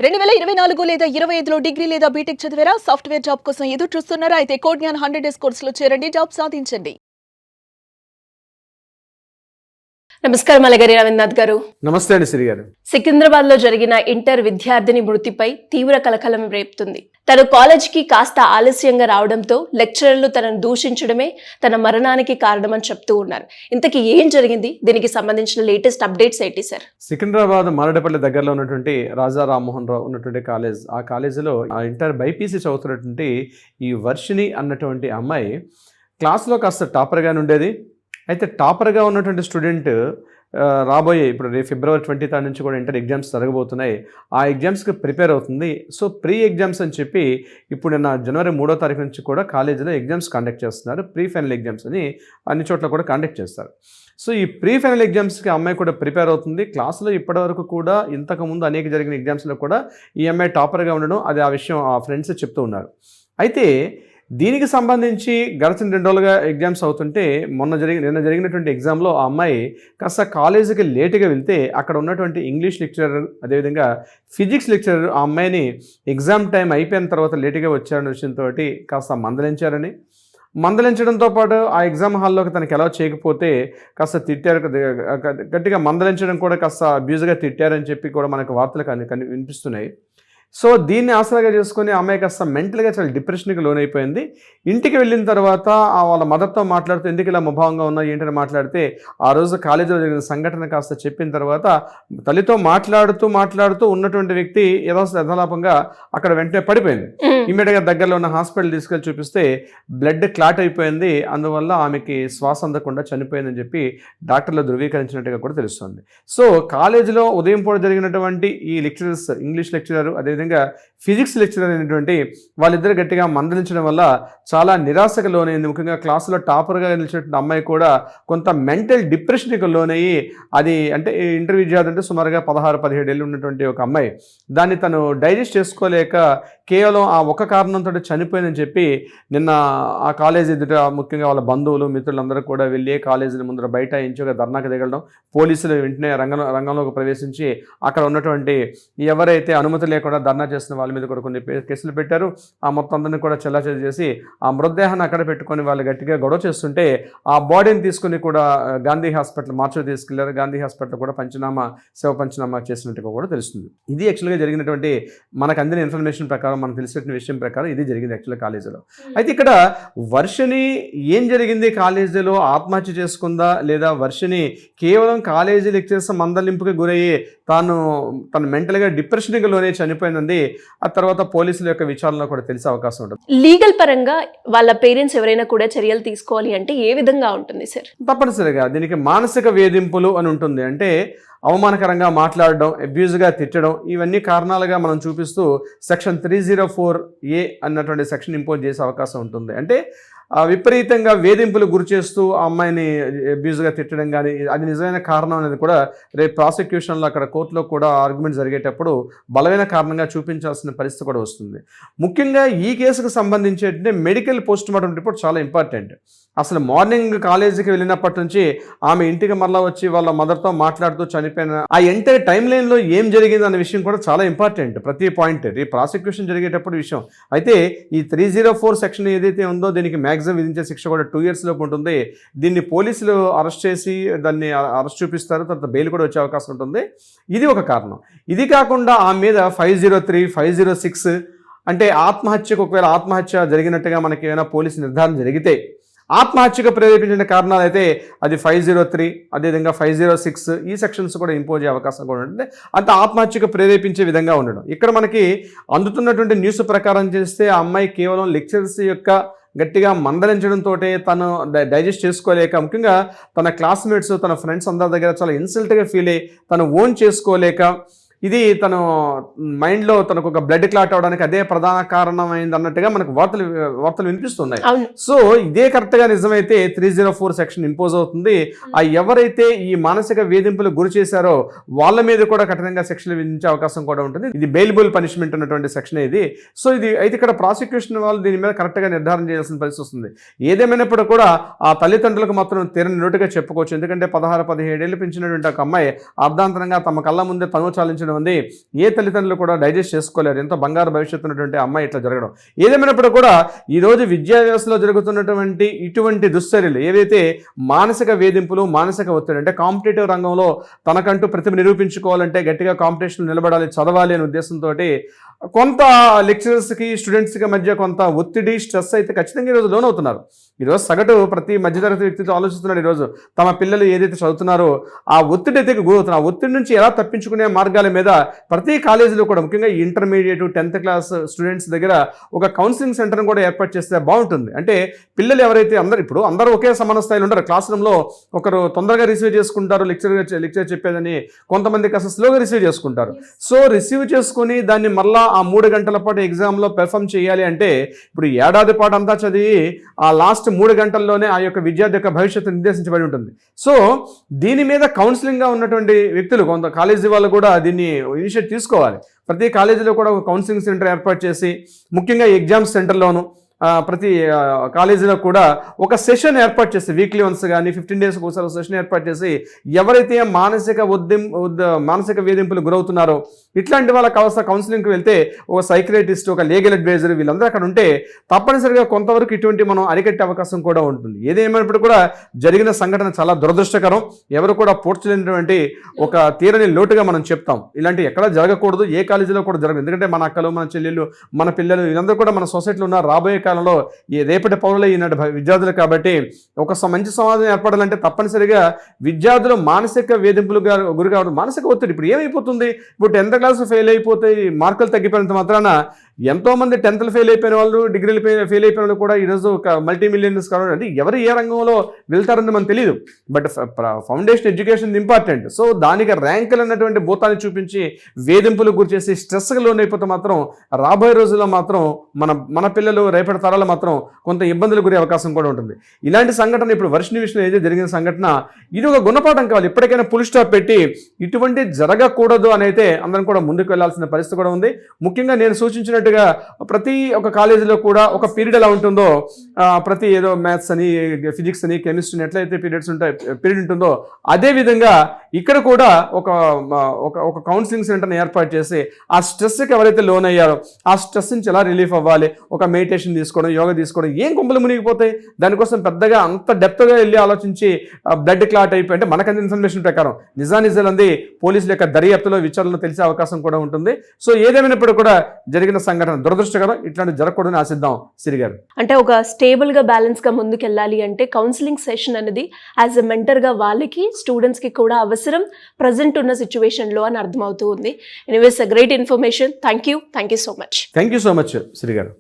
2024 లేదా 25లో డిగ్రీ లేదా బీటెక్ చదివారా? సాఫ్ట్‌వేర్ జాబ్ కోసం ఎదురు చూస్తున్నారా? అయితే కోడ్ జ్ఞాన్ 100 డేస్ కోర్సులో చేరండి, జాబ్ సాధించండి. నమస్కారం అలగరి రవీంద్రనాథ్ గారు. నమస్తే అండి శ్రీ గారు. సికింద్రాబాద్ లో జరిగిన ఇంటర్ విద్యార్థిని మృతిపై తీవ్ర కలకలం రేపుతుంది. తను కాలేజీకి కాస్త ఆలస్యంగా రావడంతో లెక్చరర్లు తనను దూషించడమే తన మరణానికి కారణమని చెప్తూ ఉన్నారు. ఇంతకీ ఏం జరిగింది? దీనికి సంబంధించిన లేటెస్ట్ అప్డేట్స్ ఏంటి సార్? సికింద్రాబాద్ మారడపల్లి దగ్గరలో ఉన్నటువంటి రాజా రామ్మోహన్ రావు ఉన్నటువంటి కాలేజ్, ఆ కాలేజీలో ఇంటర్ బైపీసీ చదువుతున్నటువంటి ఈ వర్షిణి అన్నటువంటి అమ్మాయి క్లాస్లో కాస్త టాపర్గానే ఉండేది. అయితే టాపర్గా ఉన్నటువంటి స్టూడెంట్ రాబోయే ఇప్పుడు ఫిబ్రవరి 23 నుంచి కూడా ఇంటర్ ఎగ్జామ్స్ జరగబోతున్నాయి. ఆ ఎగ్జామ్స్కి ప్రిపేర్ అవుతుంది. సో ప్రీ ఎగ్జామ్స్ అని చెప్పి ఇప్పుడు నిన్న జనవరి 3వ తారీఖు నుంచి కూడా కాలేజీలో ఎగ్జామ్స్ కండక్ట్ చేస్తున్నారు. ప్రీ ఫైనల్ ఎగ్జామ్స్ అని అన్ని చోట్ల కూడా కండక్ట్ చేస్తారు. సో ఈ ప్రీ ఫైనల్ ఎగ్జామ్స్కి అమ్మాయి కూడా ప్రిపేర్ అవుతుంది. క్లాసులో ఇప్పటివరకు కూడా ఇంతకుముందు అనేక జరిగిన ఎగ్జామ్స్లో కూడా ఈ అమ్మాయి టాపర్గా ఉండడం, అది ఆ విషయం ఆ ఫ్రెండ్స్ చెప్తూ ఉన్నారు. అయితే దీనికి సంబంధించి గడిచిన 2 రోజులుగా ఎగ్జామ్స్ అవుతుంటే నిన్న జరిగినటువంటి ఎగ్జామ్లో ఆ అమ్మాయి కాస్త కాలేజీకి లేటుగా వెళ్తే అక్కడ ఉన్నటువంటి ఇంగ్లీష్ లెక్చరర్, అదేవిధంగా ఫిజిక్స్ లెక్చరర్ ఆ అమ్మాయిని ఎగ్జామ్ టైం అయిపోయిన తర్వాత లేటుగా వచ్చారనే విషయంతో కాస్త మందలించడంతో పాటు ఆ ఎగ్జామ్ హాల్లోకి తనకి ఎలా చేయకపోతే కాస్త తిట్టారు, గట్టిగా మందలించడం కూడా కాస్త అబ్యూజ్గా తిట్టారని చెప్పి కూడా మనకు వార్తలు వినిపిస్తున్నాయి. సో దీన్ని ఆసరాగా చేసుకుని అమ్మాయి కాస్త మెంటల్గా చాలా డిప్రెషన్కి లోనైపోయింది. ఇంటికి వెళ్ళిన తర్వాత వాళ్ళ మదర్తో మాట్లాడుతూ ఎందుకు ఇలా ముభావంగా ఉన్నా ఏంటని మాట్లాడితే ఆ రోజు కాలేజీలో జరిగిన సంఘటన కాస్త చెప్పిన తర్వాత తల్లితో మాట్లాడుతూ ఉన్నటువంటి వ్యక్తి యథాలాపంగా అక్కడ వెంటనే పడిపోయింది. ఇమ్మీడియట్గా దగ్గరలో ఉన్న హాస్పిటల్ తీసుకెళ్ళి చూపిస్తే బ్లడ్ క్లాట్ అయిపోయింది. అందువల్ల ఆమెకి శ్వాస అందకుండా చనిపోయిందని చెప్పి డాక్టర్లు ధృవీకరించినట్టుగా కూడా తెలుస్తుంది. సో కాలేజీలో ఉదయం పూట జరిగినటువంటి ఈ లెక్చరర్స్, ఇంగ్లీష్ లెక్చరర్ అదేవిధంగా ఫిజిక్స్ లెక్చరర్ అయినటువంటి వాళ్ళిద్దరు గట్టిగా మందలించడం వల్ల చాలా నిరాశకు లోనైంది. ముఖ్యంగా క్లాసులో టాపర్గా నిలిచినటువంటి అమ్మాయి కూడా కొంత మెంటల్ డిప్రెషన్కి లోనయ్యి, అది అంటే ఇంటర్ విద్యార్థి అంటే సుమారుగా 16-17 ఏళ్ళు ఉన్నటువంటి ఒక అమ్మాయి దాన్ని తను డైజెస్ట్ చేసుకోలేక కేవలం ఆ ఒక కారణంతో చనిపోయిందని చెప్పి నిన్న ఆ కాలేజీ ఎదుట ముఖ్యంగా వాళ్ళ బంధువులు మిత్రులందరూ కూడా వెళ్ళి కాలేజీ ముందర బయట ఇంచుగా ధర్నాకి దిగడం, పోలీసులు వెంటనే రంగంలోకి ప్రవేశించి అక్కడ ఉన్నటువంటి ఎవరైతే అనుమతి లేకుండా ధర్నా చేస్తున్న వాళ్ళ మీద కూడా కొన్ని కేసులు పెట్టారు. ఆ మొత్తం అందరినీ కూడా చెల్లాచెల్లి చేసి ఆ మృతదేహాన్ని అక్కడ పెట్టుకొని వాళ్ళు గట్టిగా గొడవ చేస్తుంటే ఆ బాడీని తీసుకుని కూడా గాంధీ హాస్పిటల్ మార్చి తీసుకెళ్లారు. గాంధీ హాస్పిటల్ కూడా శవ పంచనామా చేసినట్టుగా కూడా తెలుస్తుంది. ఇది యాక్చువల్గా జరిగినటువంటి మనకు అందిన ఇన్ఫర్మేషన్ ప్రకారం, మనకు తెలిసిన విషయం ప్రకారం ఇది జరిగింది యాక్చువల్గా కాలేజీలో. అయితే ఇక్కడ వర్షిణి ఏం జరిగింది, కాలేజీలో ఆత్మహత్య చేసుకుందా లేదా వర్షిణి కేవలం కాలేజీ లెక్చరర్స్ మందలింపుకి గురయ్యి తను మెంటల్గా డిప్రెషన్కి లోనే చనిపోయింది. ఆ తర్వాత పోలీసుల యొక్క విచారణలో కూడా తెలిసే అవకాశం ఉంటుంది. లీగల్ పరంగా వాళ్ళ పేరెంట్స్ ఎవరైనా కూడా చర్యలు తీసుకోవాలి అంటే ఏ విధంగా ఉంటుంది సార్? తప్పనిసరిగా దీనికి మానసిక వేధింపులు అని ఉంటుంది. అంటే అవమానకరంగా మాట్లాడడం, అబ్యూజ్గా తిట్టడం, ఇవన్నీ కారణాలుగా మనం చూపిస్తూ సెక్షన్ 304A అన్నటువంటి సెక్షన్ ఇంపోజ్ చేసే అవకాశం ఉంటుంది. అంటే విపరీతంగా వేధింపులు గురి చేస్తూ ఆ అమ్మాయిని అబ్యూజ్గా తిట్టడం కానీ అది నిజమైన కారణం అనేది కూడా రేపు ప్రాసిక్యూషన్లో అక్కడ కోర్టులో కూడా ఆర్గ్యుమెంట్ జరిగేటప్పుడు బలమైన కారణంగా చూపించాల్సిన పరిస్థితి కూడా వస్తుంది. ముఖ్యంగా ఈ కేసుకు సంబంధించి మెడికల్ పోస్ట్ మార్టం రిపోర్ట్ చాలా ఇంపార్టెంట్. అసలు మార్నింగ్ కాలేజీకి వెళ్ళినప్పటి నుంచి ఆమె ఇంటికి మరలా వచ్చి వాళ్ళ మదర్తో మాట్లాడుతూ చనిపోయిన ఆ ఎంటైర్ టైం లైన్లో ఏం జరిగింది అనే విషయం కూడా చాలా ఇంపార్టెంట్. ప్రతి పాయింట్ ఈ ప్రాసిక్యూషన్ జరిగేటప్పుడు విషయం. అయితే ఈ 304 సెక్షన్ ఏదైతే ఉందో దీనికి మ్యాక్సిమం విధించే శిక్ష కూడా 2 years లోపు ఉంటుంది. దీన్ని పోలీసులు అరెస్ట్ చేసి దాన్ని అరెస్ట్ చూపిస్తారు, తర్వాత బెయిల్ కూడా వచ్చే అవకాశం ఉంటుంది. ఇది ఒక కారణం. ఇది కాకుండా ఆమె మీద 503, 506 అంటే ఆత్మహత్యకు, ఒకవేళ ఆత్మహత్య జరిగినట్టుగా మనకి ఏమైనా పోలీసు నిర్ధారణ జరిగితే ఆత్మహత్యకు ప్రేరేపించిన కారణాలు అయితే అది 503, అదేవిధంగా 506 ఈ సెక్షన్స్ కూడా ఇంపోజ్ అయ్యే అవకాశం కూడా ఉంటుంది. అంత ఆత్మహత్యకు ప్రేరేపించే విధంగా ఉండడం. ఇక్కడ మనకి అందుతున్నటువంటి న్యూస్ ప్రకారం చేస్తే ఆ అమ్మాయి కేవలం లెక్చరర్స్ యొక్క గట్టిగా మందలించడంతో తను డైజెస్ట్ చేసుకోలేక, ముఖ్యంగా తన క్లాస్మేట్స్, తన ఫ్రెండ్స్ అందరి దగ్గర చాలా ఇన్సల్ట్గా ఫీల్ అయ్యి తను ఓన్ చేసుకోలేక, ఇది తను మైండ్లో తనకు ఒక బ్లడ్ క్లాట్ అవడానికి అదే ప్రధాన కారణమైంది అన్నట్టుగా మనకు వార్తలు వినిపిస్తున్నాయి. సో ఇదే కరెక్ట్గా నిజమైతే 304 సెక్షన్ ఇంపోజ్ అవుతుంది. ఆ ఎవరైతే ఈ మానసిక వేధింపులు గురి చేశారో వాళ్ళ మీద కూడా కఠినంగా శిక్షలు విధించే అవకాశం కూడా ఉంటుంది. ఇది బెయిలబుల్ పనిష్మెంట్ అన్నటువంటి సెక్షన్ ఇది. సో ఇది అయితే ఇక్కడ ప్రాసిక్యూషన్ వాళ్ళు దీని మీద కరెక్ట్గా నిర్ధారణ చేయాల్సిన పరిస్థితి వస్తుంది. ఏదేమైనప్పుడు కూడా ఆ తల్లిదండ్రులకు మాత్రం తీరని నోటుగా చెప్పుకోవచ్చు. ఎందుకంటే 16-17 ఏళ్ళు పెంచినటువంటి ఒక అమ్మాయి అర్ధాంతరంగా తమ కళ్ళ ముందే తను చాలించిన ఆలోచించడం ఉంది ఏ తల్లిదండ్రులు కూడా డైజెస్ట్ చేసుకోలేరు. ఎంతో బంగారు భవిష్యత్తు ఉన్నటువంటి అమ్మాయి ఇట్లా జరగడం. ఏదేమైనప్పుడు కూడా ఈరోజు విద్యా వ్యవస్థలో జరుగుతున్నటువంటి ఇటువంటి దుశ్చర్యలు ఏవైతే మానసిక వేధింపులు, మానసిక ఒత్తిడి, అంటే కాంపిటేటివ్ రంగంలో తనకంటూ ప్రతిభ నిరూపించుకోవాలంటే గట్టిగా కాంపిటీషన్ నిలబడాలి, చదవాలి అనే ఉద్దేశంతో కొంత లెక్చరర్స్కి స్టూడెంట్స్కి మధ్య కొంత ఒత్తిడి, స్ట్రెస్ అయితే ఖచ్చితంగా ఈరోజు లోనవుతున్నారు. ఈరోజు సగటు ప్రతి మధ్యతరగతి వ్యక్తితో ఆలోచిస్తున్నాడు. ఈరోజు తమ పిల్లలు ఏదైతే చదువుతున్నారో ఆ ఒత్తిడి అయితే గురవుతున్నారు. ఆ ఒత్తిడి నుంచి ఎలా తప్పించుకునే మార్గాల మీద ప్రతి కాలేజీలో కూడా, ముఖ్యంగా ఇంటర్మీడియట్ 10th క్లాస్ స్టూడెంట్స్ దగ్గర ఒక కౌన్సిలింగ్ సెంటర్ని కూడా ఏర్పాటు చేస్తే బాగుంటుంది. అంటే పిల్లలు ఎవరైతే అందరూ ఒకే సమాన స్థాయిలో ఉంటారు. క్లాస్ రూమ్లో ఒకరు తొందరగా రిసీవ్ చేసుకుంటారు లెక్చర్ చెప్పేదని, కొంతమంది కాస్త స్లోగా రిసీవ్ చేసుకుంటారు. సో రిసీవ్ చేసుకుని దాన్ని మళ్ళా ఆ 3 గంటల పాటు ఎగ్జామ్లో పెర్ఫామ్ చేయాలి అంటే ఇప్పుడు ఏడాది పాటు అంతా చదివి ఆ లాస్ట్ 3 గంటల్లోనే ఆ యొక్క విద్యార్థి యొక్క భవిష్యత్తు నిర్దేశించబడి ఉంటుంది. సో దీని మీద కౌన్సిలింగ్గా ఉన్నటువంటి వ్యక్తులు, కొంత కాలేజీ వాళ్ళు కూడా దీన్ని ఇనిషియేట్ తీసుకోవాలి. ప్రతి కాలేజీలో కూడా ఒక కౌన్సిలింగ్ సెంటర్ ఏర్పాటు చేసి, ముఖ్యంగా ఎగ్జామ్స్ సెంటర్లోను ప్రతి కాలేజీలో కూడా ఒక సెషన్ ఏర్పాటు చేసి, వీక్లీ వన్స్ కానీ 15 డేస్కి ఒకసారి సెషన్ ఏర్పాటు చేసి, ఎవరైతే మానసిక వేధింపులు గురవుతున్నారో ఇట్లాంటి వాళ్ళ కౌన్సిలింగ్కి వెళ్తే ఒక సైక్రియాటిస్ట్, ఒక లీగల్ అడ్వైజర్ వీళ్ళందరూ అక్కడ ఉంటే తప్పనిసరిగా కొంతవరకు ఇటువంటి మనం అరికట్టే అవకాశం కూడా ఉంటుంది. ఏదేమైనప్పుడు కూడా జరిగిన సంఘటన చాలా దురదృష్టకరం. ఎవరు కూడా పోడ్చలేనటువంటి ఒక తీరని లోటుగా మనం చెప్తాం. ఇలాంటి ఎక్కడ జరగకూడదు, ఏ కాలేజీలో కూడా జరగదు. ఎందుకంటే మన అక్కలు, మన చెల్లెళ్ళు, మన పిల్లలు వీళ్ళందరూ కూడా మన సొసైటీలో ఉన్నారు. రాబోయే కాలంలో ఈ రేపటి పౌరులు ఈనాటి విద్యార్థులు కాబట్టి ఒక మంచి సమాజం ఏర్పడాలంటే తప్పనిసరిగా విద్యార్థులు మానసిక వేధింపులు గురి కావడం, మానసిక ఒత్తిడి. ఇప్పుడు ఏమైపోతుంది, ఇప్పుడు 10th క్లాస్ ఫెయిల్ అయిపోతే మార్కులు తగ్గిపోయినంత మాత్రాన ఎంతోమంది 10th ఫెయిల్ అయిపోయిన వాళ్ళు, డిగ్రీలు ఫెయిల్ అయిపోయిన వాళ్ళు కూడా ఈరోజు మల్టీ మిలియనర్స్ కావడం, అంటే ఎవరు ఏ రంగంలో వెళ్తారని మనకు తెలియదు. But foundation education important. So దానికి ర్యాంకులు అన్నటువంటి భూతాన్ని చూపించి వేధింపులకు గురి చేసి స్ట్రెస్గా లోనైపోతే మాత్రం రాబోయే రోజుల్లో మాత్రం మన పిల్లలు, రేపటి తరాలు మాత్రం కొంత ఇబ్బందులు గురే అవకాశం కూడా ఉంటుంది. ఇలాంటి సంఘటన ఇప్పుడు వర్షిణి విషయంలో ఏదైతే జరిగిన సంఘటన, ఇది ఒక గుణపాఠం కావాలి. ఇప్పటికైనా ఫుల్ స్టాప్ పెట్టి ఇటువంటి జరగకూడదు అని అయితే అందరం కూడా ముందుకు వెళ్లాల్సిన పరిస్థితి కూడా ఉంది. ముఖ్యంగా నేను సూచించినట్టుగా ప్రతి ఒక కాలేజీలో కూడా ఒక పీరియడ్ ఎలా ఉంటుందో, ప్రతి ఏదో మ్యాథ్స్ అని, ఫిజిక్స్ అని, కెమిస్ట్రీ ఎట్లయితే పీరియడ్ ఉంటుందో అదే విధంగా ఇక్కడ కూడా ఒక కౌన్సిలింగ్ సెంటర్ని ఏర్పాటు చేసి ఆ స్ట్రెస్కి ఎవరైతే లోన్ అయ్యారో ఆ స్ట్రెస్ నుంచి ఎలా రిలీఫ్ అవ్వాలి, ఒక మెడిటేషన్ తీసుకోవడం, యోగా తీసుకోవడం, ఏం కుంపలు మునిగిపోతాయి. దానికోసం పెద్దగా అంత డెప్త్గా వెళ్ళి ఆలోచించి బ్లడ్ క్లాట్ అయిపోయి, అంటే మనకంత ఇన్ఫర్మేషన్ ప్రకారం నిజానిజాలంది పోలీసుల యొక్క దర్యాప్తులో, విచారణలో తెలిసే అవకాశం కూడా ఉంటుంది. సో ఏదేమైనప్పుడు కూడా జరిగిన సంఘటన దురదృష్టకరం. ఇట్లాంటి జరగకూడదని ఆశిద్దాం. సిరి గారు, అంటే ఒక స్టేబుల్ గా బ్యాలెన్స్ గా ముందుకు వెళ్ళాలి అంటే కౌన్సిలింగ్ సెషన్ అనేది యాజ్ ఎ మెంటర్ గా వాళ్ళకి, స్టూడెంట్స్ కి కూడా అవసరం ప్రజెంట్ ఉన్న సిచ్యువేషన్ లో అని అర్థమవుతూ ఉంది. Anyways, great information. Thank you so much. Thank you so much Siri గారు.